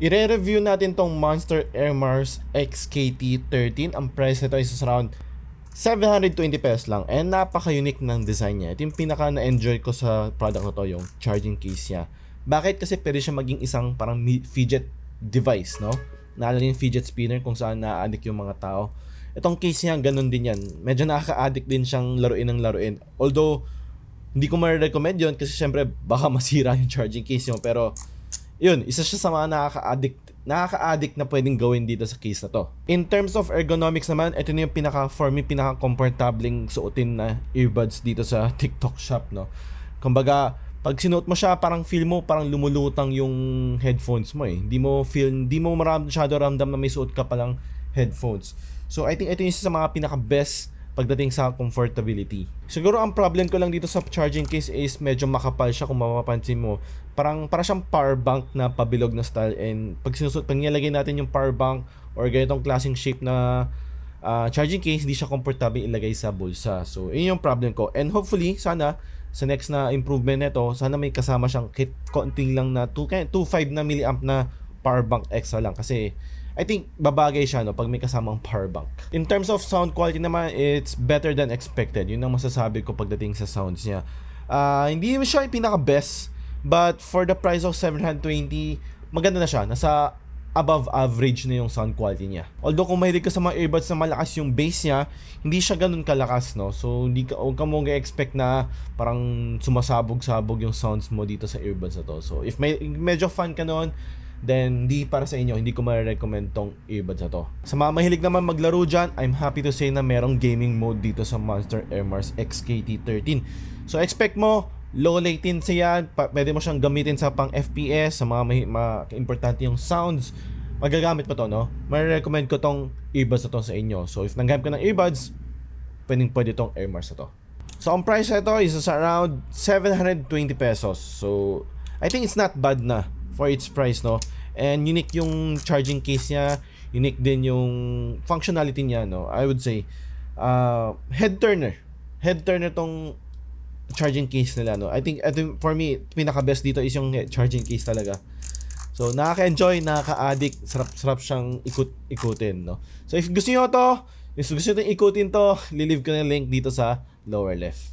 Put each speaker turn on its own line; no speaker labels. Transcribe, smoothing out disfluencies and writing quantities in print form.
I-review natin tong Monster Air Mars XKT13. Ang price nito is around 720 pesos lang. And napaka-unique ng design niya. Ito yung pinaka na-enjoy ko sa product na to, yung charging case niya. Bakit? Kasi pwede siya maging isang parang fidget device, no? Naalala yung fidget spinner kung saan na-addict yung mga tao. Itong case niya, ganun din yan. Medyo nakaka-addict din siyang laruin ng laruin. Although, hindi ko ma-recommend yun kasi syempre baka masira yung charging case mo. Pero, yun, isa siya sa mga nakaka-addict na pwedeng gawin dito sa case na to. In terms of ergonomics naman, ito na yung for me, pinaka-comfortabling suotin na earbuds dito sa TikTok shop, no? Kumbaga, pag sinuot mo siya, parang feel mo, parang lumulutang yung headphones mo eh. Hindi mo masyado ramdam na may suot ka palang headphones. So, I think ito yung isa sa mga pinaka-best pagdating sa comfortability. Siguro ang problem ko lang dito sa charging case is medyo makapal siya kung mapapansin mo. Para siyang power bank na pabilog na style, and pag nilagay natin yung power bank or ganitong klaseng shape na charging case, hindi siya comfortable ilagay sa bulsa. So, yun yung problem ko. And hopefully, sana sa next na improvement nito, sana may kasama siyang konting lang na 2.5 na milliamp na power bank extra lang, kasi I think babagay siya, no, pag may kasamang power bank. In terms of sound quality naman, it's better than expected. Yun ang masasabi ko pagdating sa sounds niya. Hindi siya yung pinaka-best, but for the price of 720, maganda na siya. Nasa above average na yung sound quality niya. Although kung mahilig ka sa mga earbuds na malakas yung bass niya, hindi siya ganun kalakas, no? So huwag ka mong expect na parang sumasabog-sabog yung sounds mo dito sa earbuds na to. So if medyo fan ka noon, then hindi para sa inyo, hindi ko ma-recommend tong earbuds na to. Sa mga mahilig naman maglaro dyan, I'm happy to say na merong gaming mode dito sa Monster Air Mars XKT13. So expect mo low latency yan, pwede mo siyang gamitin sa pang FPS, sa mga importante yung sounds, magagamit mo to, no? Ma-recommend ko tong earbuds na to sa inyo. So if nanggamit ka ng earbuds, pwede tong Air Mars na to. So ang price na to is around 720 pesos. So I think it's not bad na for its price, no? And unique yung charging case niya, unique din yung functionality niya, no? I would say head turner tong charging case nila, no? I think for me, pinaka-best dito is yung charging case talaga. So nakaka-enjoy, nakaka-addict, sarap siyang ikutin, no? So if gusto niyo to, ikutin to, lilive ko na yung link dito sa lower left.